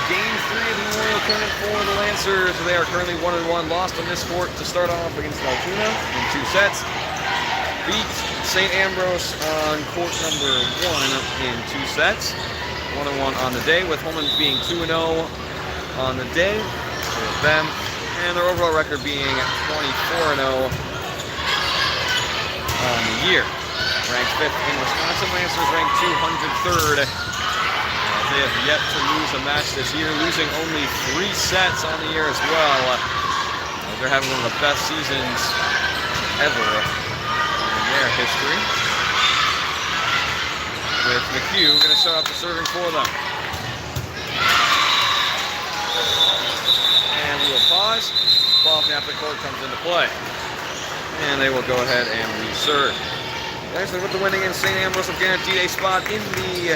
Game 3 of the Memorial Tournament for the Lancers. They are currently 1-1, lost on this court to start off against Altoona in 2 sets. Beat St. Ambrose on court number 1 in 2 sets. 1-1 on the day, with Holmen being 2-0 on the day for them, and their overall record being 24-0 on the year. Ranked 5th in Wisconsin, Lancers ranked 203rd. They have yet to lose a match this year, losing only 3 sets on the year as well. They're having one of the best seasons ever in their history. With McHugh going to start off the serving for them. And we will pause. Ball from the opposite court comes into play. And they will go ahead and reserve. Actually, with the win against St. Ambrose, have guaranteed a spot in the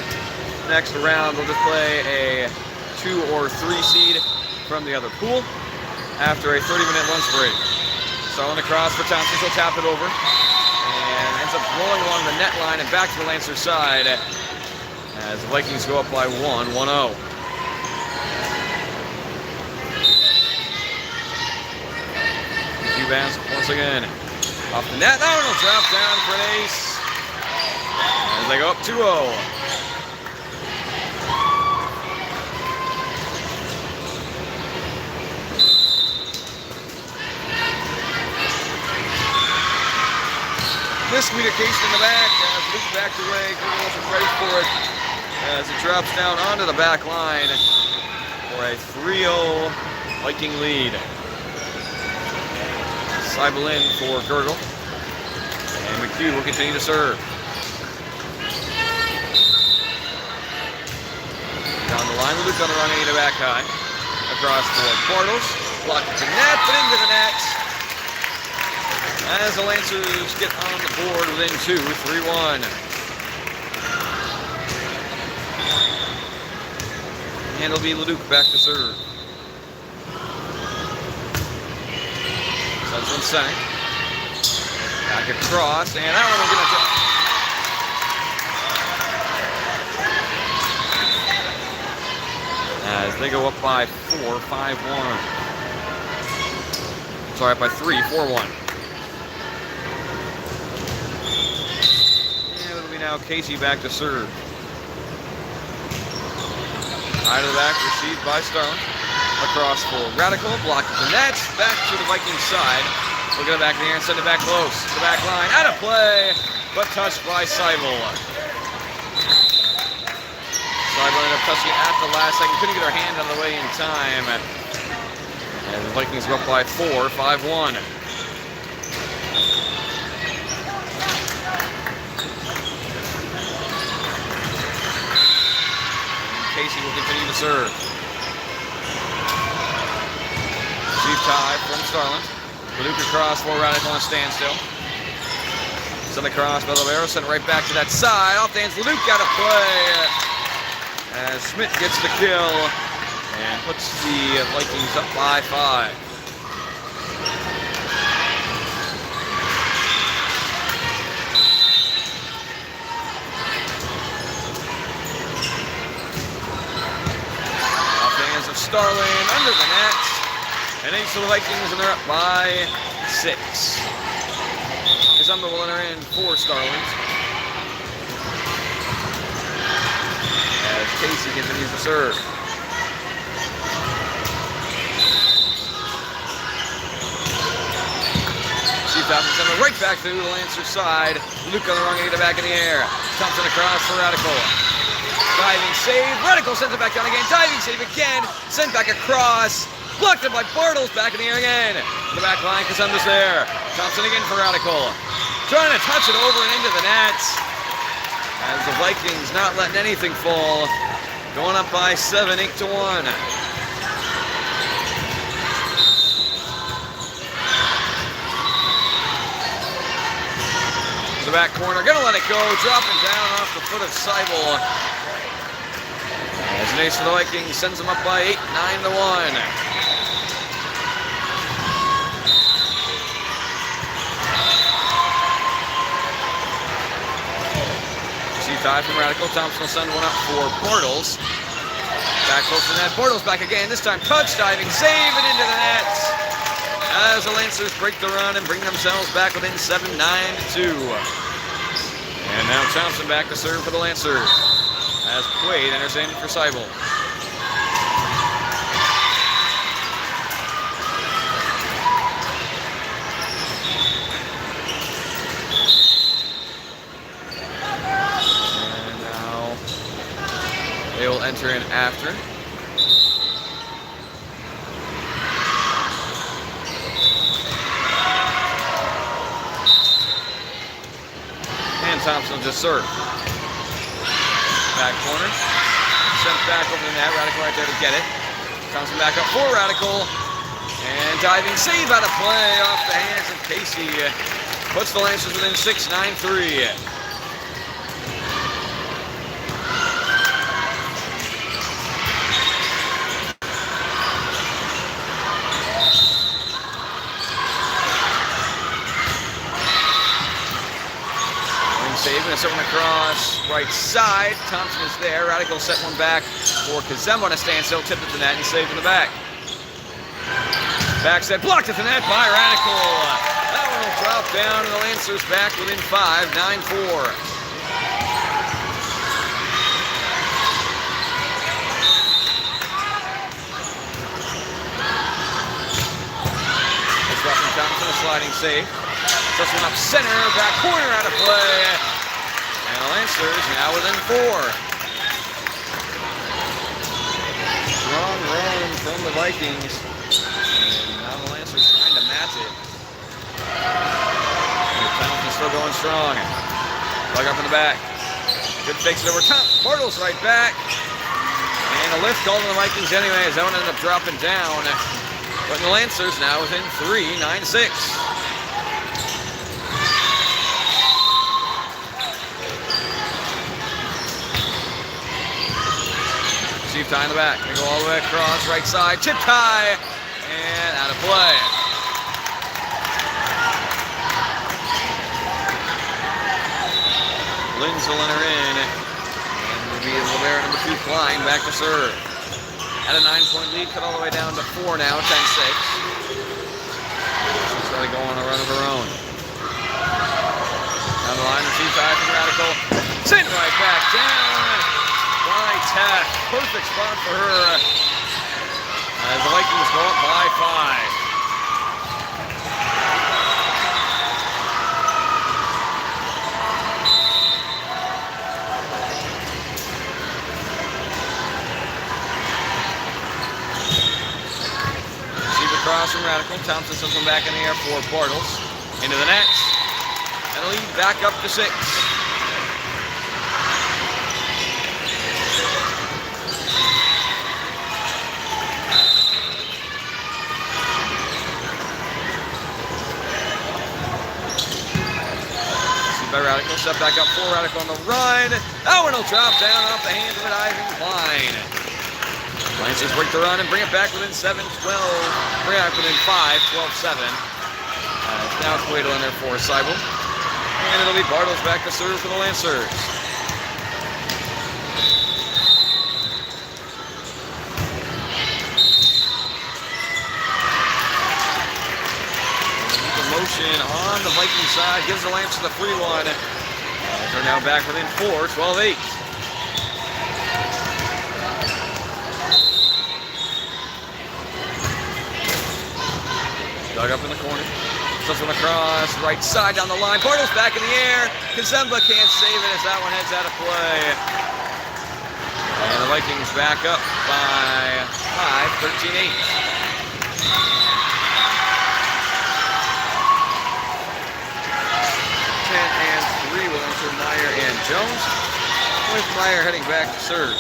next round. They'll just play a 2 or 3 seed from the other pool after a 30-minute lunch break. Starling across for Thompson, he'll tap it over and ends up rolling along the net line and back to the Lancers side as the Vikings go up by 1-0. Bounce once again off the net. That one will drop down for an ace as they go up 2-0. Miscommunication in the back as Luke backed away. Google wasn't ready for it as it drops down onto the back line for a 3-0 Viking lead. Seibel in for Gurgle. And McHugh will continue to serve. Down the line, Luke on the run, to back high. Across for Bartles. Blocked at the net, but into the net. As the Lancers get on the board within 2, 3-1. And it'll be Leduc back to serve. Sends one center. Back across, and that one will get a as they go up by 4, 5-1. Sorry, up by 3, 4-1. And it'll be now Casey back to serve. Eye to the back, received by Starling. Across for Radical, blocked at the net, back to the Vikings side. We'll get it back in the air and send it back close to the back line. Out of play, but touched by Seibel. Seibel ended up touching it at the last second. Couldn't get her hand out of the way in time. And the Vikings go up by 4, 5-1. Casey will continue to serve. Tie from Starling. Leduc across for Radical on a standstill. Sent across by Libero, sent right back to that side. Off the hands, Leduc out of play. As Schmidt gets the kill and puts the Vikings up by 5. Off the hands of Starling, under the net. An ace for the Vikings, and they're up by 6. Kazumba will enter in for Starling. As Casey continues to serve. Steve Thompson sends it right back to the Lancer side. Luke on the wrong end, back in the air. Thompson across for Radical. Diving save. Radical sends it back down again. Diving save again. Sent back across. Blocked it by Bartles, back in the air again. The back line, Kazumba's there. Thompson again for Radical. Trying to touch it over and into the net. As the Vikings not letting anything fall. Going up by 7, 8-1. The back corner, gonna let it go. Dropping down off the foot of Seibel. As an ace for the Vikings sends them up by 8, 9-1. Tie from Radical. Thompson will send one up for Bartles. Back close to the net. Bortles back again. This time touch diving. Save it into the net. As the Lancers break the run and bring themselves back within 7, 9-2. And now Thompson back to serve for the Lancers. As Quaid enters in for Seibel. And now they will enter in after. And Thompson will just serve. Back corner. Sent back over the net. Radical right there to get it. Thompson back up for Radical. And diving save out of play off the hands of Casey. Puts the Lancers within 6, 9-3. Saving us over across right side. Thompson is there. Radical set one back for Kazemba on a standstill. Tipped at the net and saved in the back. Back set blocked at the net by Radical. That one will drop down and the Lancers back within 5, 9-4. It's from Thompson, a sliding save. This one up center, back corner out of play. And the Lancers now within 4. Strong run from the Vikings. And now the Lancers trying to match it. Thompson's still going strong. Plug up in the back. Good fakes it over top. Bortles right back. And a lift called on the Vikings anyways. That one ended up dropping down. But the Lancers now within 3, 9-6. Tie in the back. They go all the way across, right side, chip tie, and out of play. Linz will enter in, and will be Libero number 2 Klein back to serve. At a 9-point lead, cut all the way down to 4 now, 10-6. She's trying to go on a run of her own. Down the line, receive tie from Radical. Sent right back down. Tech. Perfect spot for her as the Vikings go up by 5. Receive across from Radical. Thompson sends them back in the air for Bortles. Into the net. And the lead back up to 6. By Radical, step back up for Radical on the run. That one will drop down off the hands of an Ivan Klein. Lancers break the run and bring it back within 7, 12. Bring it back within 5, 12, 7. Now Quaid will enter for Seibel. And it'll be Bortles back to serve for the Lancers. Motion on the Viking side gives the Lancers the free one. They're now back within 4, 12-8. Dug up in the corner. This one across, right side down the line. Bortles back in the air. Kazemba can't save it as that one heads out of play. And the Vikings back up by 5, 13-8. 10-3 will enter Meyer and Jones, with Meyer heading back to serve.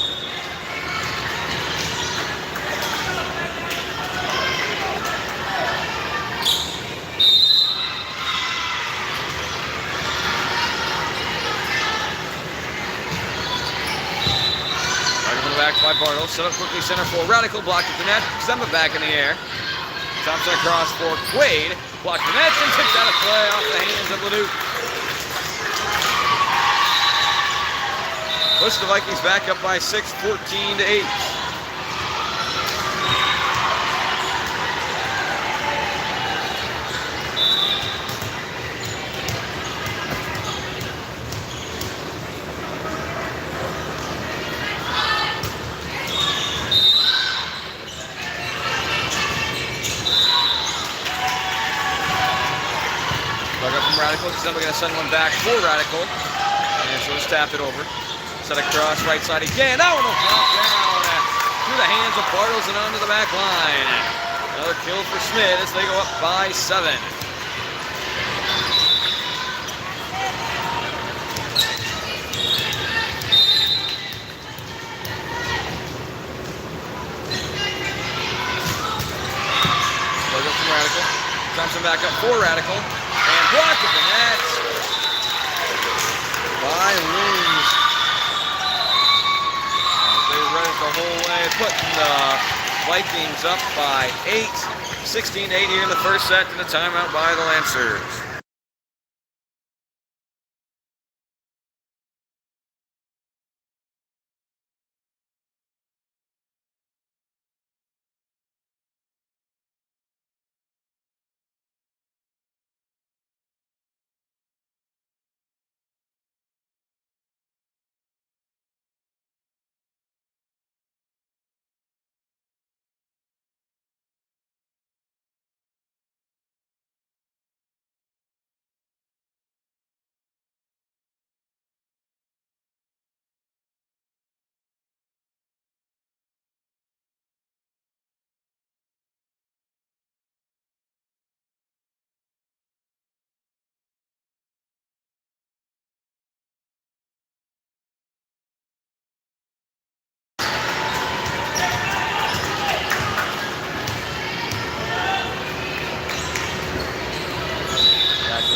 Right from the back by Bartle, set up quickly center for Radical, blocked at the net, Zemba back in the air. Thompson across for Quaid, blocked the net and tipped out of play off the hands of Leduc. Push the Vikings back up by 6, 14-8. Looks like we're going to send one back for Radical. And so just tap it over. Set across, right side again. That one will drop down through the hands of Bartles and onto the back line. Another kill for Smith as they go up by 7. Radical. Thompson back up for Radical. And blocked at the net by Loons. They read it the whole way, putting the Vikings up by 8. 16-8 here in the first set, and a timeout by the Lancers.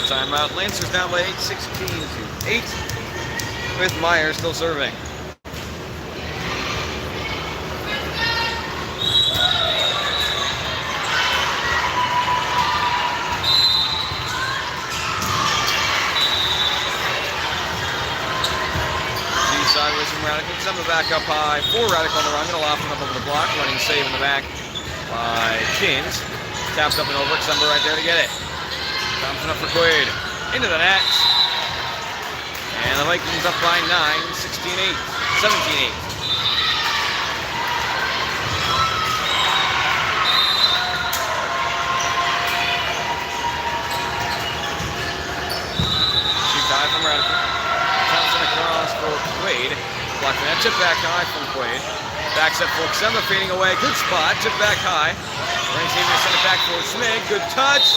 Timeout. Lancers down by 8, 16-8, with Meyer still serving. Sideways from Radical. December back up high for Radical on the run. Gonna loft him up over the block. Running save in the back by Kins. Taps up and over. December right there to get it. Thompson up for Quaid. Into the net. And the Vikings up by 9, 16-8, 17-8. Shoot high from Radical. Thompson across for Quaid. Block the net. Tip back high from Quaid. Backs up for December, fading away. Good spot. Tip back high. Lancers even send it back for Smig. Good touch.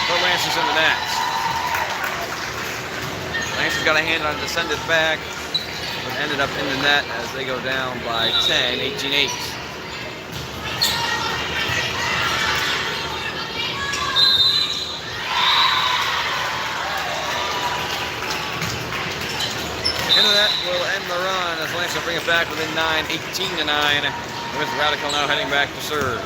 But Lancers in the net. Lancers got a hand on it to send it back, but ended up in the net as they go down by 10, 18-8. Into that will end the run as Lancers bring it back within 9, 18-9, with Radical now heading back to serve.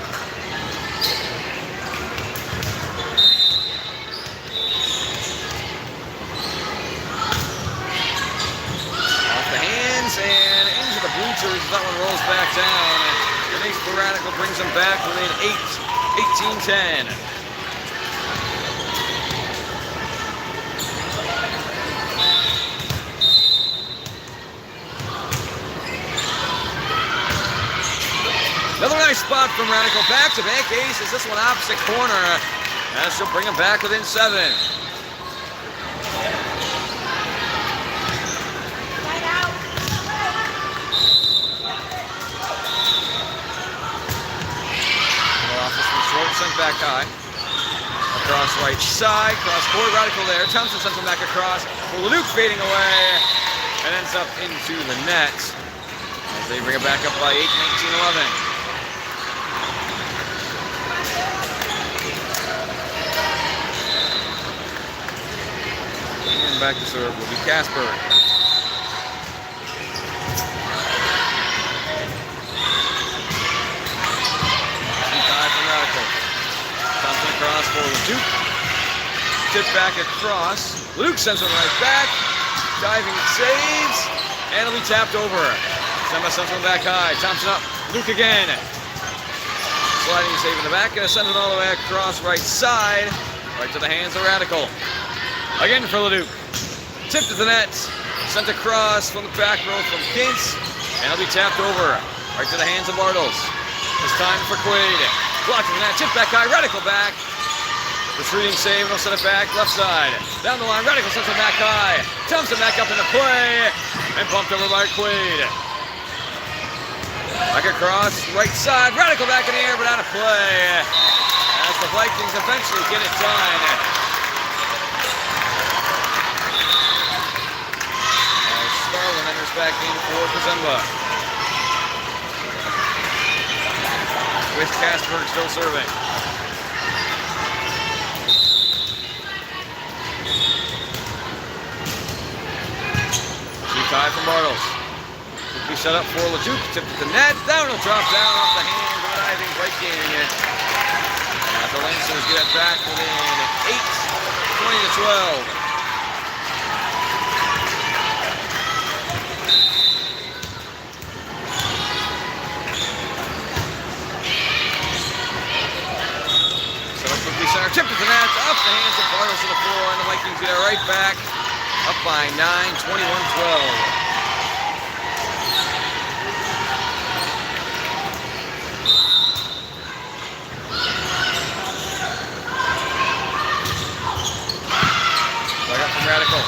And into the bleachers, that one rolls back down. And Ace for Radical brings them back within 8, 18-10. Another nice spot from Radical. Back-to-back aces. This one opposite corner. And she'll bring them back within 7. Sent back high. Across right side. Cross court. Radical there. Thompson sends him back across. For Leduc fading away. And ends up into the net. As they bring it back up by 8, 19-11. And back to serve will be Casper. Thompson across for Leduc. Tip back across. Leduc sends it right back. Diving saves. And it'll be tapped over. Samba sends one back high. Thompson up. Leduc again. Sliding save in the back. Gonna send it all the way across right side. Right to the hands of Radical. Again for Leduc. Tip to the net. Sent across from the back row from Kintz. And it'll be tapped over. Right to the hands of Bartles. It's time for Quaid. Blocking that, tip back high, Radical back. Retreating save, and he'll send it back, left side. Down the line, Radical sends it back high. Dumps it back up into play, and bumped over by Quaid. Back across, right side, Radical back in the air, but out of play. As the Vikings eventually get it done. As Starlin enters back in for Kazemba. With Kasperg still serving. Tie from Bartles. Quickly set up for LeDuc. Tipped at the net. Down will drop down off the hands of an diving breaking. As the Lancers get it back within 8, 20 to 12. So quickly center. Tipped at the net. Off the hands of Bartles to the floor. And the Vikings get it right back. Up by 9, 21-12. So I got from Radical.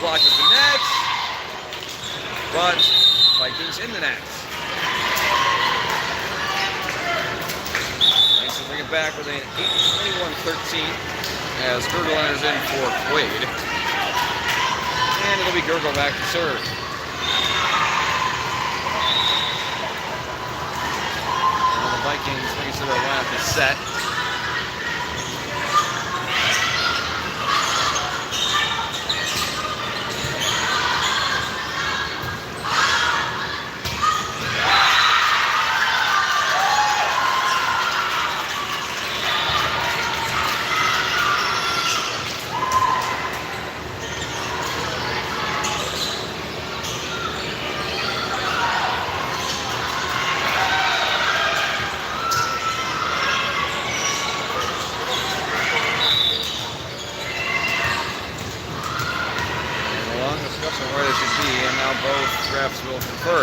Blocked at the net. But Vikings in the net. Nice to bring it back with an 8-21-13 as Gurgle enters in for Quaid. And it'll be Gurgle back to serve. And the Vikings, like I said, their lineup is set. Where they should be, and now both refs will confer.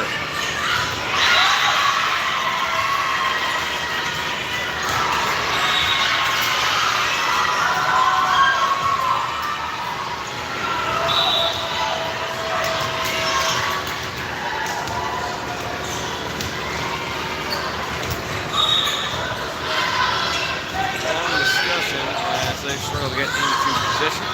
Long discussion as they struggle to get into position.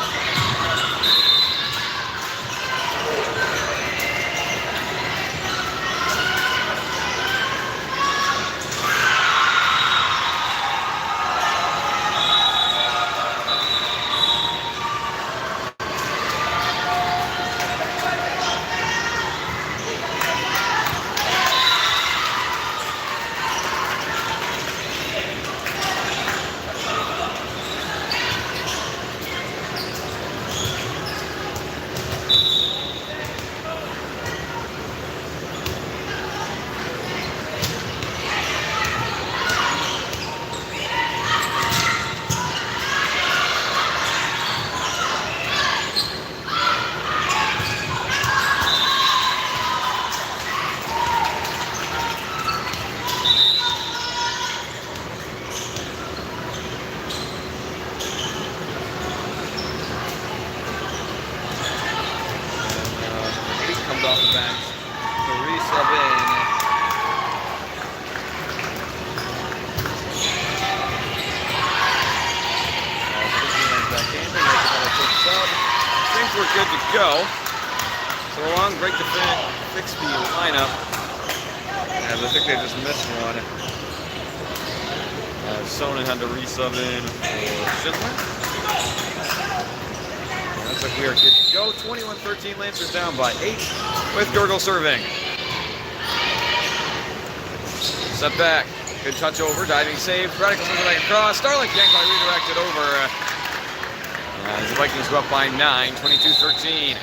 Off the bench to resub in. Think we're good to go. So a long break to fix the lineup. As I think they just missed one. Sonnen had to resub in for Schindler. Looks like we are good to go. 21-13, Lancers down by 8 with Gurgle serving. Set back. Good touch over. Diving save. Radical sends it back across. Starling can't quite redirect it over. The Vikings go up by 9, 22-13.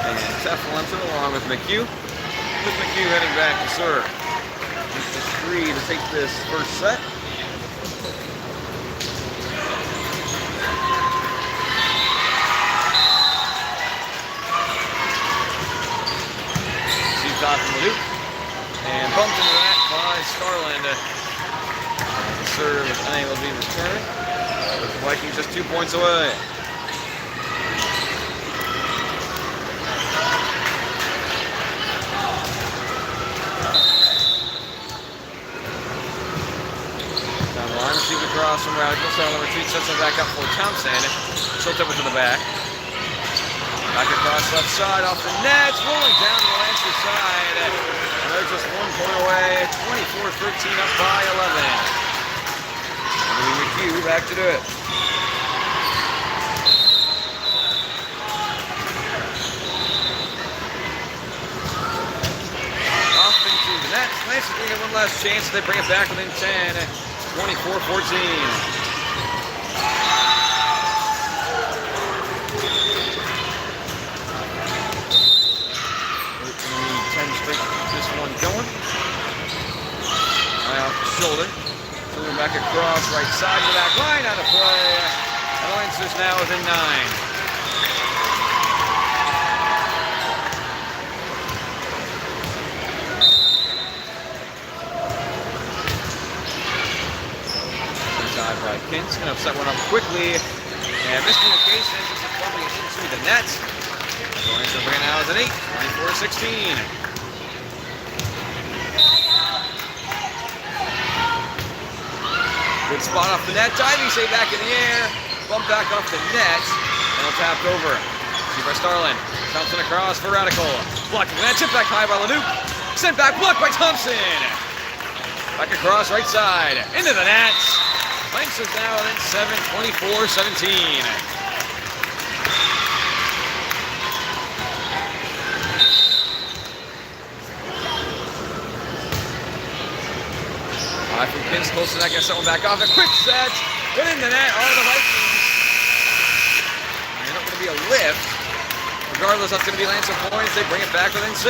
And Teflonson along with McHugh. With McHugh heading back to serve. It's 3 to take this first set. shot from Leduc. And bumped into the net by Starland. The serve is unable to be returned. The Vikings just 2 points away. Down the line, received across from Radical. Starland retreats, sets it back up for Thompson. Tilt over to the back. Back across left side off the net, rolling down to the Lancer side. And they're just 1 point away, 24-13 up by 11. And McHugh back to do it. Off into the net. Lancer getting one last chance. They bring it back within 10, 24-14. This one going. Right off the shoulder. Moving back across right side to the back line out of play. The Lancers now within 9. Inside by Kintz. Going to set one up quickly. And miscommunication as it's bumping into the net. The Lancers bring it now within 8. 24-16. Good spot off the net. Diving save back in the air. Bump back off the net. And it'll tapped over. See by Starland. Thompson across for Radical. Blocking the net. Tip back high by Leduc. Sent back. Blocked by Thompson. Back across right side. Into the net. Lancers now within 7. 24-17. From Kintz close to that, gets someone back off. A quick set, but in the net are the Vikings. And not going to be a lift. Regardless, that's going to be Lancer points. They bring it back within 6.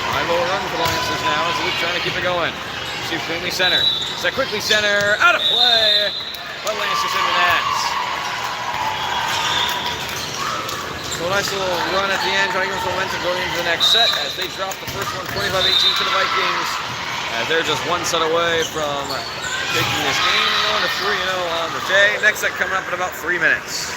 High low run for the Lancers now as Luke trying to keep it going. Shoot cleanly center. Set quickly center. Out of play. But Lancers in the net. So a nice little run at the end, trying to give us momentum going into the next set as they drop the first one 25-18 to the Vikings. They're just one set away from taking this game and going to 3-0 on the day. Next set coming up in about 3 minutes.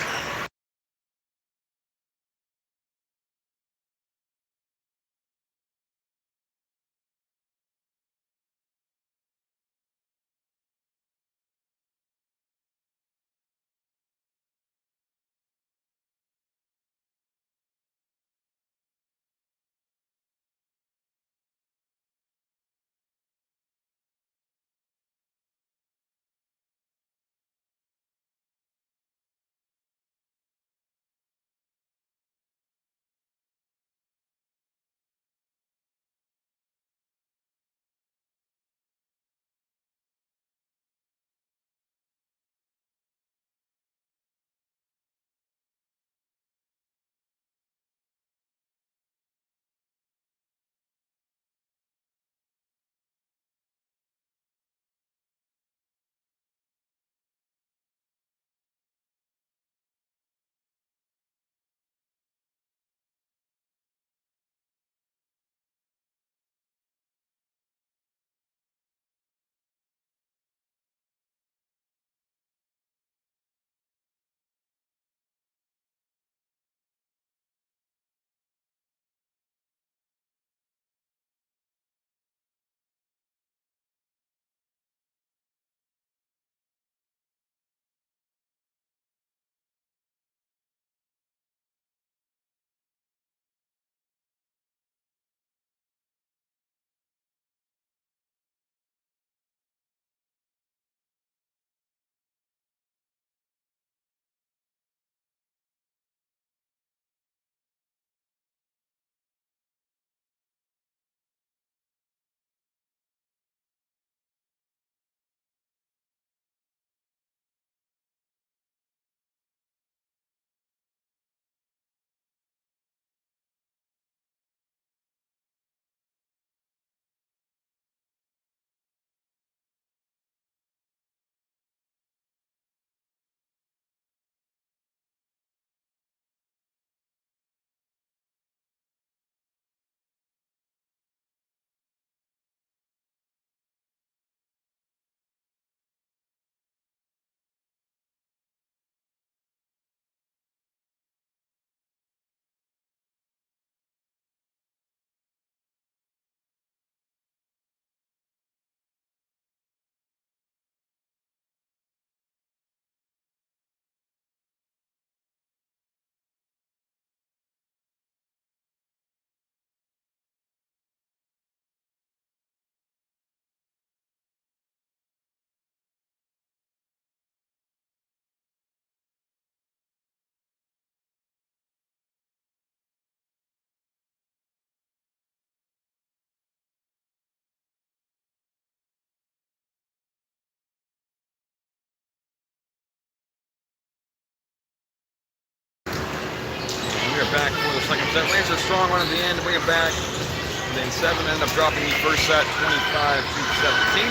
strong run at the end to bring it back. And then 7 ended up dropping the first set, 25-17.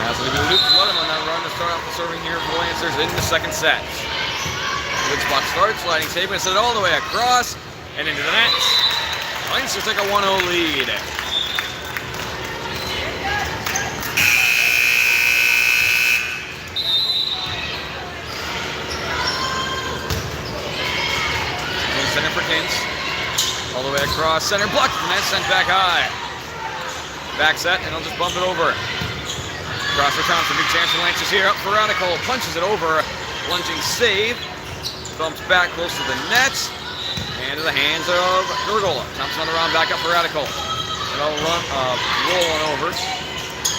Now, so we let him on that run to start off the serving here for the Lancers in the second set. Good spot start, sliding save, and set it all the way across and into the net. Lancers take a 1-0 lead. Center for Kins. All the way across, center blocked, and that's sent back high. Back set, and he'll just bump it over. Cross for Thompson, big chance for Lancers here. Up for Radical, punches it over. Lunging save. Bumps back close to the net. And to the hands of Gurgola. Thompson on the run, back up for Radical. And they'll roll one over.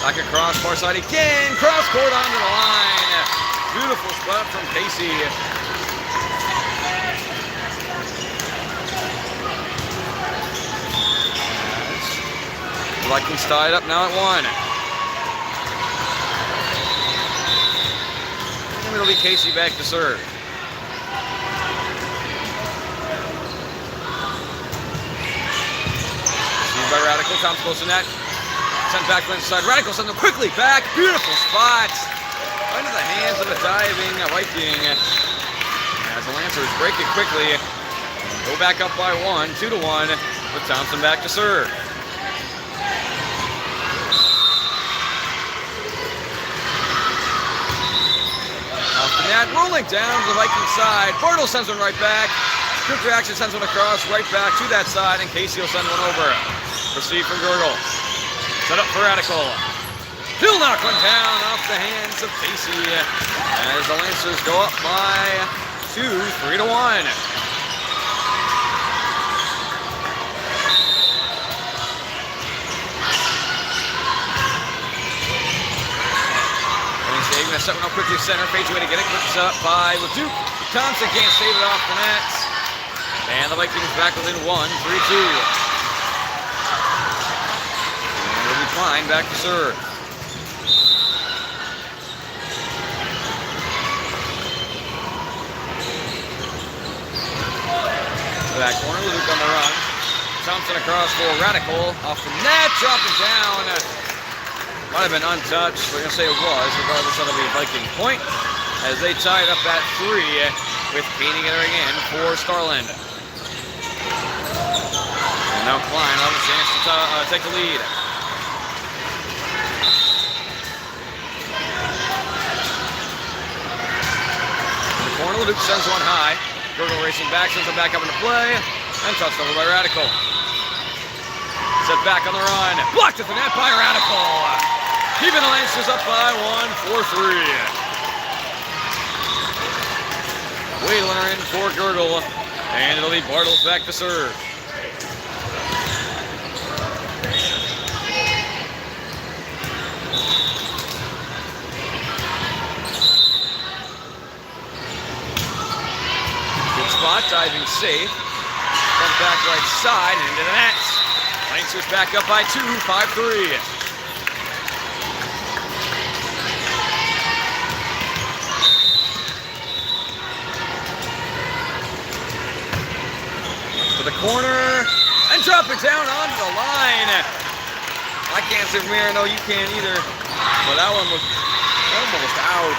Back across, far side again. Cross court onto the line. Beautiful spot from Casey. Vikings tied up now at 1. And it'll be Casey back to serve. Received by Radical, Tom's close to net. Sent back to inside. Radical sends them quickly back. Beautiful spot. Under the hands of a diving Viking. As the Lancers break it quickly. Go back up by 1, 2-1. With Thompson back to serve. Net rolling down to the Viking side. Bartle sends one right back. Quick reaction sends one across, right back to that side, and Casey will send one over. Receive from Gurgle. Set up for Radical. He'll knock one down off the hands of Casey as the Lancers go up by 2, 3-1. Gonna set one up quickly, center, fades away to get it, clips up by Leduc. Thompson can't save it off the net. And the Vikings back within 1, 3-2. And it'll be Klein back to serve. Back corner, Leduc on the run. Thompson across for Radical, off the net, dropping down. Might have been untouched. We're going to say it was, regardless of the Viking point, as they tied up at 3 with Katie entering in for Starland. And now Klein will have a chance to take the lead. In the corner, Leduc sends one high. Gurgle racing back, sends it back up into play, and touched over by Radical. Set back on the run. Blocked at the net by Radical. Keeping the Lancers up by 1, 4-3. Wheeler in for Gurgle. And it'll be Bartles back to serve. Good spot, diving safe. Comes back right side and into the net. Lancers back up by 2, 5-3. To the corner and drop it down onto the line. I can't say Mira, no, you can't either. But that one was almost out.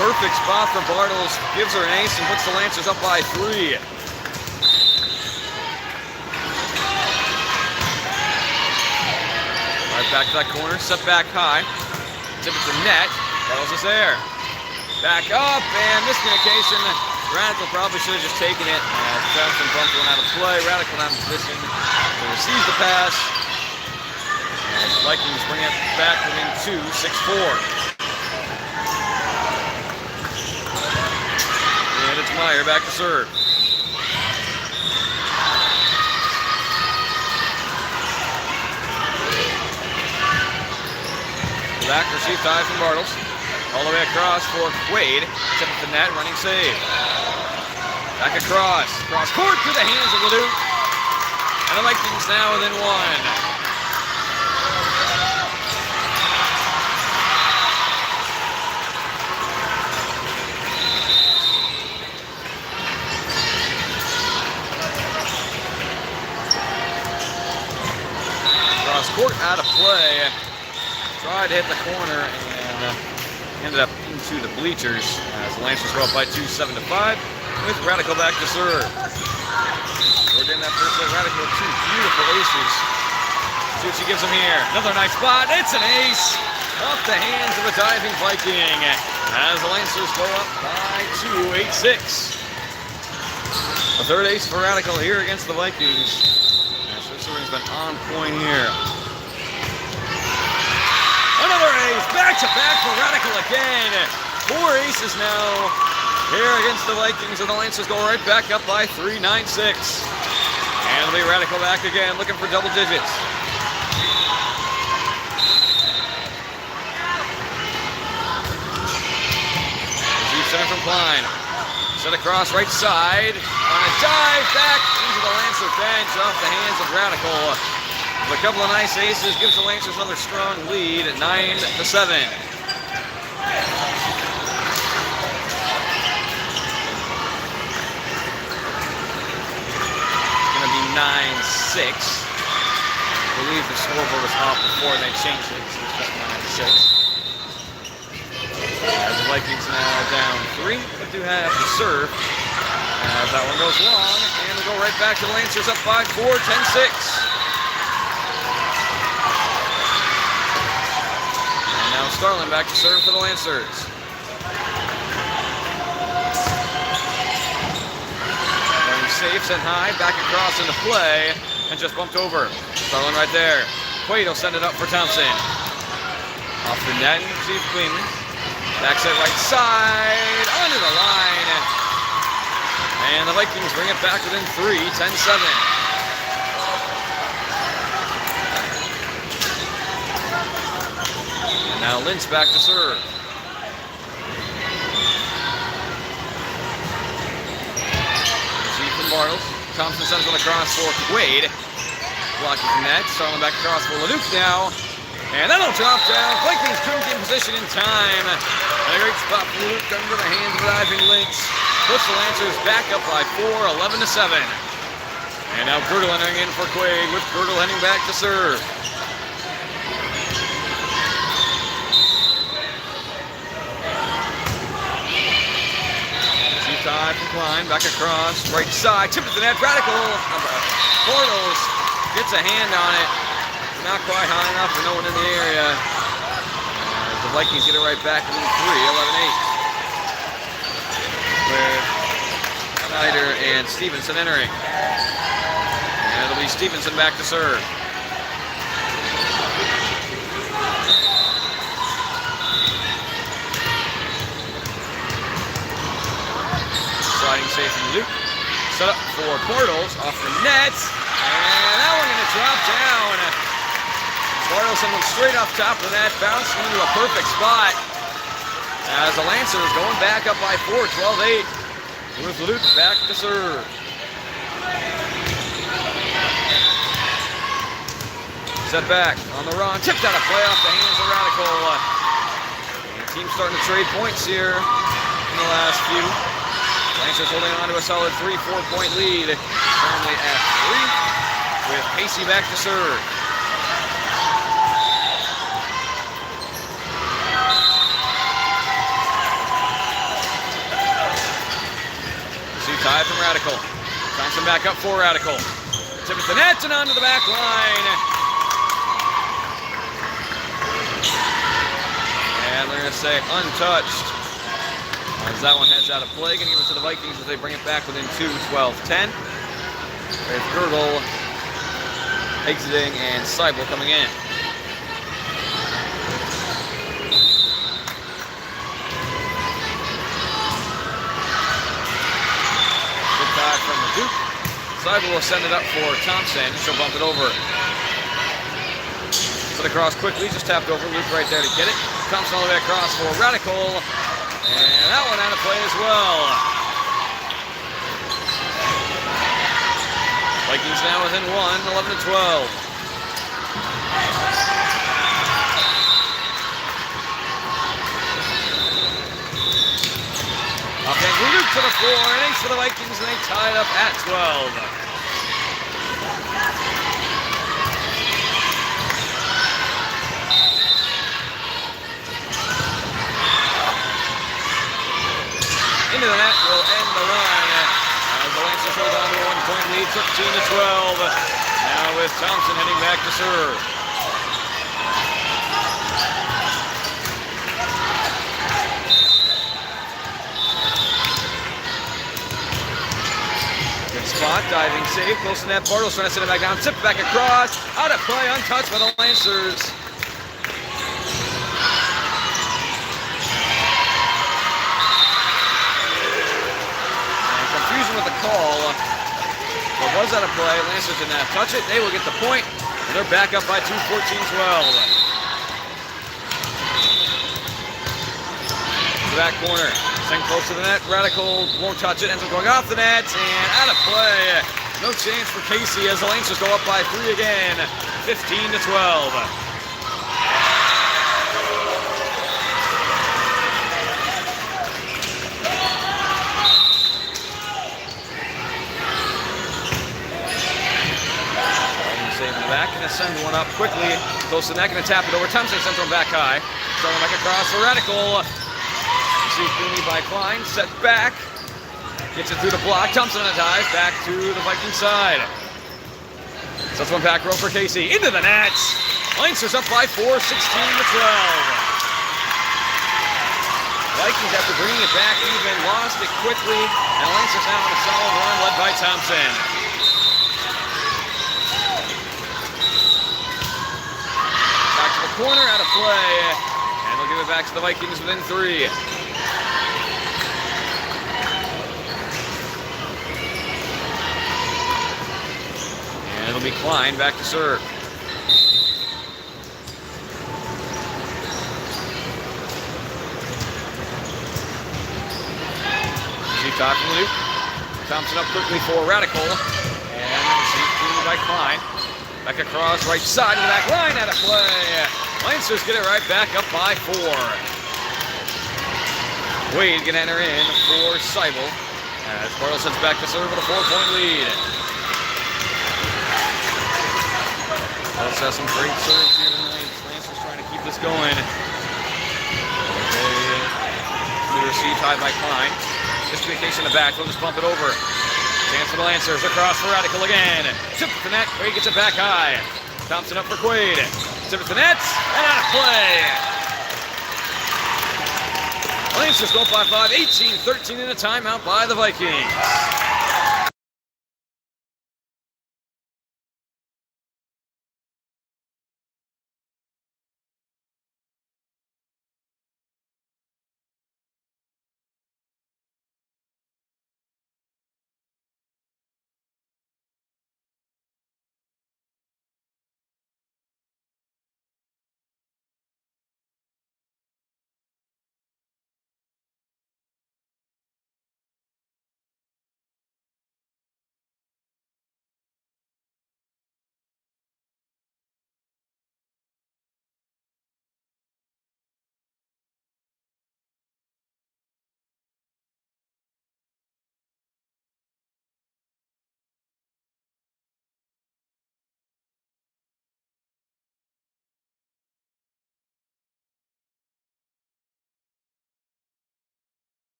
Perfect spot for Bartles. Gives her an ace and puts the Lancers up by 3. Back to that corner, set back high. Tip it to net. Bartles is there. Back up, and miscommunication. Radical probably should have just taken it. Thompson bumped one out of play. Radical not in position to receive the pass. And the Vikings bring it back within 2, 6-4. And it's Meyer back to serve. Back receive tie from Bartles. All the way across for Quaid. Tip it to net, running save. Back across. Cross court to the hands of Leduc. And the Vikings now within 1. tried to hit the corner and ended up into the bleachers as the Lancers go up by 2, 7-5, with Radical back to serve. We're getting that first set. Radical with 2 beautiful aces. See what she gives him here. Another nice spot. It's an ace off the hands of a diving Viking as the Lancers go up by 2, 8-6. The third ace for Radical here against the Vikings. This serving's been on point here. Another ace, back-to-back for Radical again. 4 aces now here against the Vikings, and the Lancers go right back up by 3, 9-6. And it'll be Radical back again, looking for double digits. Center from Klein. Set across right side. On a dive back into the Lancer bench off the hands of Radical. With a couple of nice aces, gives the Lancers another strong lead at 9-7. It's going to be 9-6. I believe the scoreboard was off before they changed it, so it's just 9-6. As the Vikings now down 3, but do have to serve. As that one goes long, and we'll go right back to the Lancers up by 4, 10-6. And now Starlin back to serve for the Lancers. Going safe, sent high, back across into play, and just bumped over. Starlin right there. Quaid will send it up for Thompson. Off the net and receives cleanly. Backside right side, under the line. And the Vikings bring it back within 3, 10-7. And now Lintz back to serve. Receive from Bartles. Thompson sends one across for Quaid. Blocking from net. Starlin back across for Leduc now. And that'll drop down. Vikings couldn't get in position in time. And a great spot for Luke under the hands of the diving Lynx. Puts the Lancers back up by 4, 11-7. And now Girdle entering in for Quaid, with Girdle heading back to serve. Tie from Klein, back across, right side, tip of the net, Radical. Bortles gets a hand on it. Not quite high enough for no one in the area. The Vikings get it right back in 3, 11-8. With Snyder and Stevenson entering. And it'll be Stevenson back to serve. Sliding safe from Luke. Set up for Bortles off the net. And that one going to drop down. Bartles sent one straight off top of that, bouncing into a perfect spot. As the Lancers going back up by 4, 12-8. With Luke back to serve. Set back on the run, tipped out of play off the hands of Radical. And the team's starting to trade points here in the last few. Lancers holding on to a solid 3, 4-point lead. Currently at 3, with Casey back to serve. Tie from Radical. Thompson back up for Radical. Tip at the net and onto the back line. And they're going to say untouched. As that one heads out of play, going to give it to the Vikings as they bring it back within 2, 12-10. With Girdle exiting and Seibel coming in. From the Duke. Seibel will send it up for Thompson. She'll bump it over. Set across quickly, just tapped over. Luke right there to get it. Thompson all the way across for Radical. And that one out of play as well. Vikings now within 1, 11-12. Offense, Luke to the floor, an ace for the Vikings, and they tie it up at 12. 13-12. Now with Thompson heading back to serve. Good spot, diving save, close to net. Bartles trying to send it back down, tip back across, out of play, untouched by the Lancers. Confusion with the call. It was out of play. Lancers did not touch it. They will get the point, and they're back up by 2, 14-12. To that corner. Send close to the net. Radical won't touch it. Ends up going off the net and out of play. No chance for Casey as the Lancers go up by 3 again. 15-12. Back and send one up quickly, close to the net, and tap it over. Thompson sends one back high. Throwing back across for Radical. You see Cooney by Klein, set back. Gets it through the block. Thompson on a dive, back to the Viking side. Sets one back row for Casey. Into the net. Lancers up by 4, 16-12. Vikings, after bringing it back even, lost it quickly. And Lancers now on a solid run led by Thompson. Corner out of play, and they'll give it back to the Vikings within 3. And it'll be Klein back to serve. See talking Luke. Thompson up quickly for Radical, and received by Klein. Back across, right side of the back line, out of play. Lancers get it right back up by 4. Wade can enter in for Seibel as Bartles sends back to serve with a 4-point lead. Bartles has some great serves here tonight. Lancers trying to keep this going. They receive tied by Klein. Miscommunication in the back, they'll just bump it over. Chance for the Lancers, across for Radical again. Tip to the net, Quaid gets it back high. Thompson up for Quaid. Tip to the net, and out of play. Lancers go by 5, 18-13 in a timeout by the Vikings.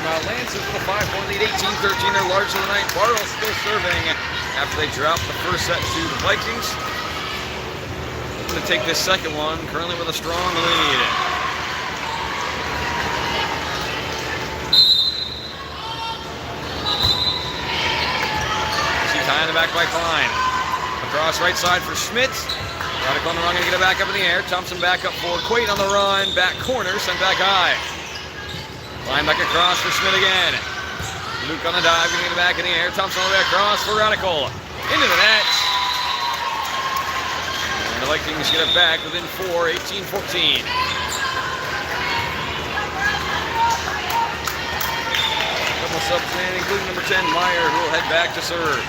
Lancers with a 5-point lead, 18-13. They're larger than night. Bartles still serving after they dropped the first set to the Vikings. Looking to take this second one, currently with a strong lead. See tie in the back by Klein. Across right side for Schmidt. Radical on the run, gonna get it back up in the air. Thompson back up for Quaid on the run. Back corner, sent back high. Line back across for Schmidt again. Luke on the dive, getting it back in the air. Thompson all the way across for Radical. Into the net. And the Vikings get it back within 4, 18-14. Couple subs in, including number 10, Meyer, who will head back to serve.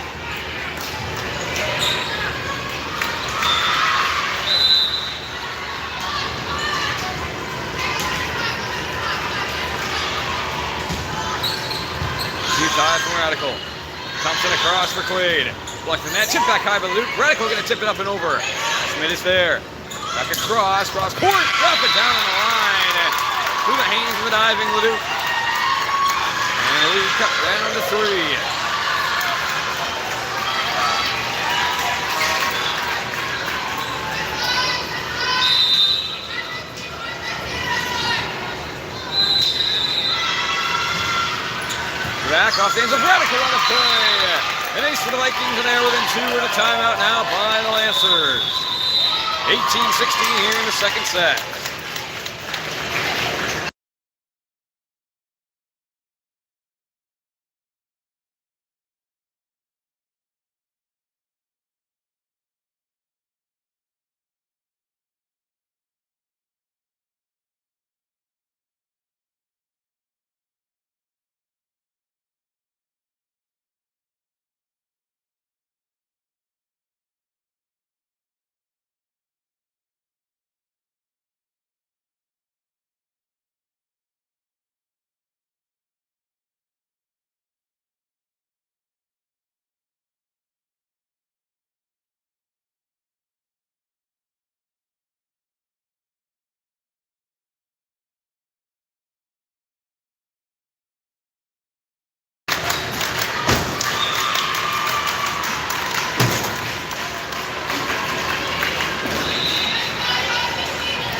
Tie from Radical. Thompson across for Quaid. Block the net, tip back high by Luke. Radical gonna tip it up and over. Schmidt is there. Back across, cross court, drop it down on the line. Through the hands of the diving Leduc. And the lead cut down to 3. Back off the hands of Radical on the play. An ace for the Vikings, and they're within 2 and a timeout now by the Lancers. 18-16 here in the second set.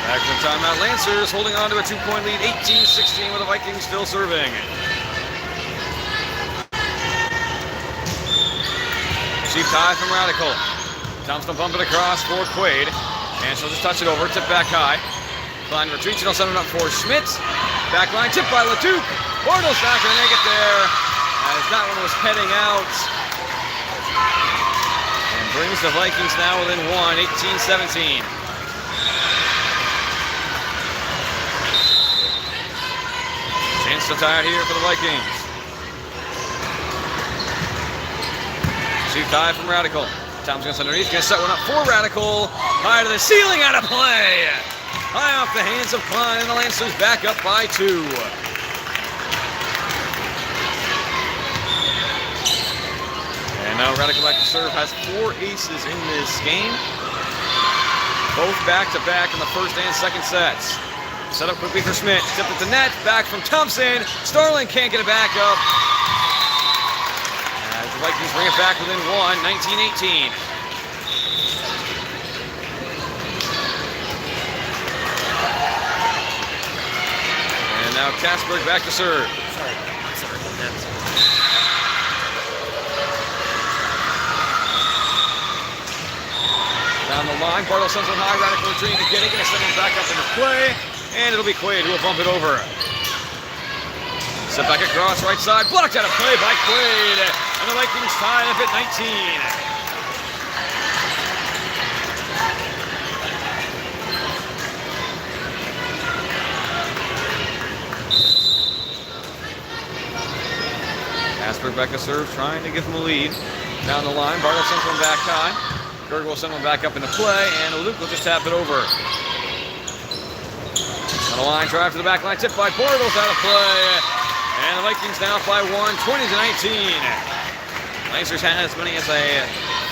Back to the timeout, Lancers holding on to a 2-point lead, 18-16 with the Vikings still serving. Cheap tie from Radical. Thompson bump it across for Quaid. And she'll just touch it over, tip back high. Klein retreats, she'll send it up for Schmidt. Back line, tip by Leduc. Bortles not going to make it there, as that one was heading out. And brings the Vikings now within 1, 18-17. Chance to tie it here for the Vikings. Cheap tie from Radical. Tom's going to send underneath, going to set one up for Radical. High to the ceiling, out of play. High off the hands of Klein, and the Lancers back up by 2. And now Radical back to serve, has 4 aces in this game. Both back-to-back in the first and second sets. Set up quickly for Schmidt. Tip at the net. Back from Thompson. Starling can't get it back up. As the Vikings bring it back within 1, 19-18. And now Kasberg back to serve. Down the line. Bartle sends one high. Radical retreating to get it. Going to send him back up into play. And it'll be Quaid who will bump it over. Set back across, right side. Blocked out of play by Quaid. And the Vikings tie up at 19. Kasberg back to serve, trying to give him a lead. Down the line, Bartle sends one back high. Gerg will send one back up into play, and Luke will just tap it over. On the line, drive to the back line, tipped by Bortles, out of play. And the Vikings now by 1, 20-19. Lancers had as many as a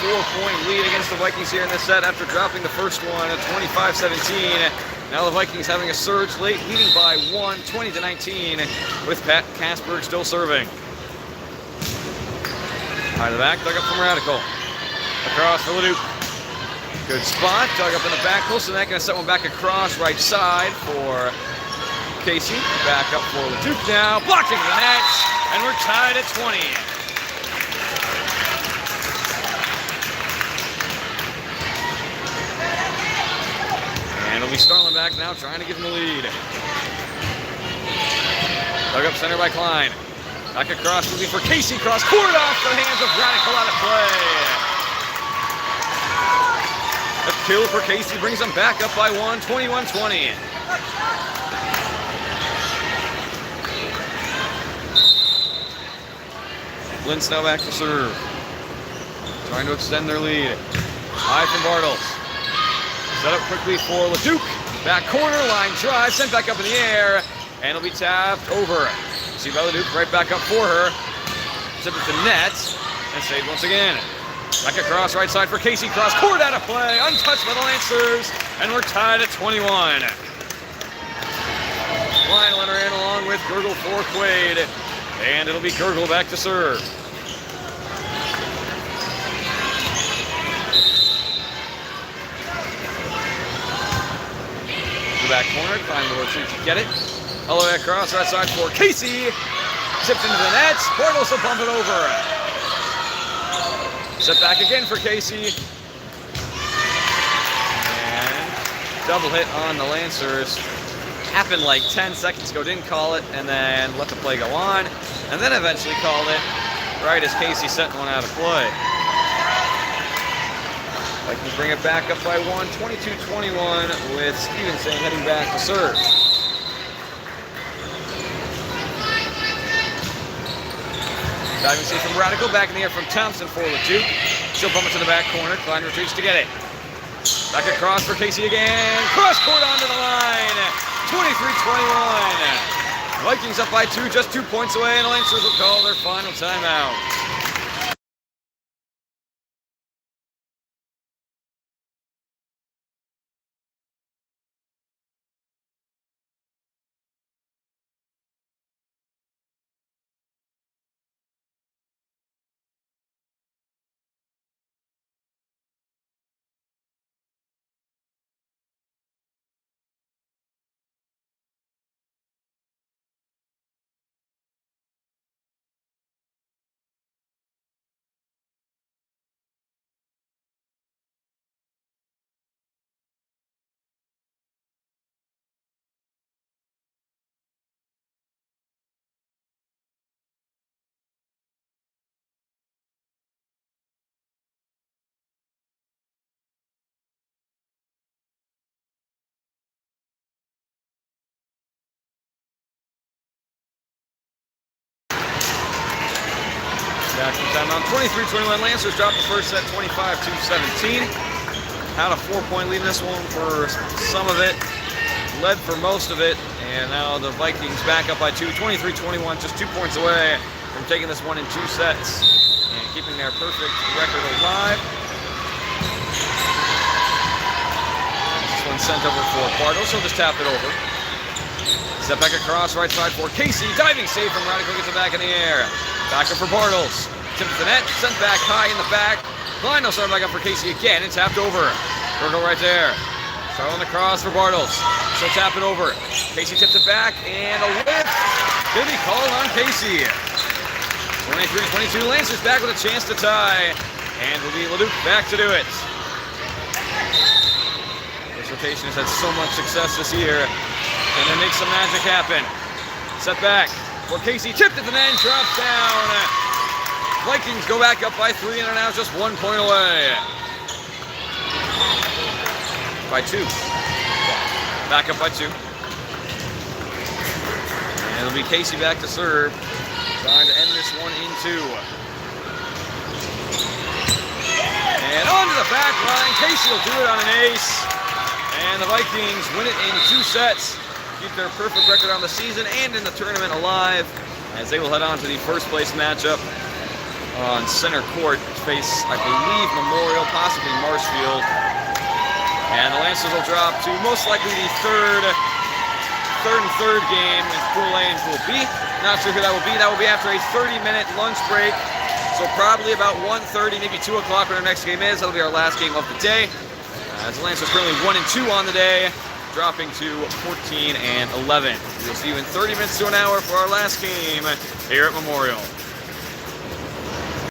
4-point lead against the Vikings here in this set after dropping the first one at 25-17. Now the Vikings having a surge late, leading by 1, 20-19, with Pat Kasberg still serving. High to the back, dug up from Radical. Across for Leduc. Good spot, dug up in the back, close to the net, going to set one back across right side for Casey. Back up for Leduc now, blocking the net, and we're tied at 20. And it'll be Starlin back now, trying to give him the lead. Dug up center by Klein. Back across, looking for Casey, cross court off the hands of Radical, out of play. A kill for Casey brings them back up by 1, 21-20. Lintz now back to serve. Trying to extend their lead. High from Bartles. Set up quickly for Leduc. Back corner, line drive, sent back up in the air, and it'll be tapped over. See by Leduc, right back up for her. Tip it to net, and saved once again. Back across, right side for Casey, cross court, out of play, untouched by the Lancers, and we're tied at 21. Klein let her in along with Gurgle for Quaid. And it'll be Gurgle back to serve. The back corner, climb the retreat to get it. All the way across right side for Casey. Tipped into the net. Bortles will bump it over. Set back again for Casey. And double hit on the Lancers. Happened like 10 seconds ago, didn't call it, and then let the play go on, and then eventually called it right as Casey sent one out of play. Vikings bring it back up by 1, 22-21, with Stevenson heading back to serve. Diving save from Radical, back in the air from Thompson for LeDuc. She'll bump it to the back corner, Klein retreats to get it. Back across for Casey again, cross court onto the line. 23-21. Vikings up by 2, just 2 points away, and the Lancers will call their final timeout. Back from timeout, 23-21. Lancers dropped the first set, 25-17. Had a 4-point lead in this one for some of it, led for most of it, and now the Vikings back up by 2, 23-21, just 2 points away from taking this one in 2 sets and keeping their perfect record alive. This one sent over for Bartles, so just tap it over. Step back across, right side for Casey. Diving save from Radical, gets it back in the air. Back up for Bartles. Tipped to the net, sent back high in the back. Klein will start back up for Casey again and tapped over. Gurgle right there. Start on the cross for Bartles. She'll tap it over. Casey tipped it back and a lift. Gonna be called on Casey. 23-22. Lancers back with a chance to tie. And will be LeDuc back to do it. This rotation has had so much success this year. And they make some magic happen. Set back for Casey. Tipped at the net, drops down. Vikings go back up by 3 and are now just 1 point away. By 2. Back up by 2. And it'll be Casey back to serve. Trying to end this one in 2. And onto the back line. Casey will do it on an ace. And the Vikings win it in 2 sets. Keep their perfect record on the season and in the tournament alive, as they will head on to the first place matchup on center court, face, I believe, Memorial, possibly Marshfield. And the Lancers will drop to most likely the third game in Pool A and Pool B. Not sure who that will be. That will be after a 30-minute lunch break. So probably about 1:30, maybe 2 o'clock when our next game is. That'll be our last game of the day. As the Lancers currently 1 and 2 on the day, dropping to 14 and 11. We'll see you in 30 minutes to an hour for our last game here at Memorial.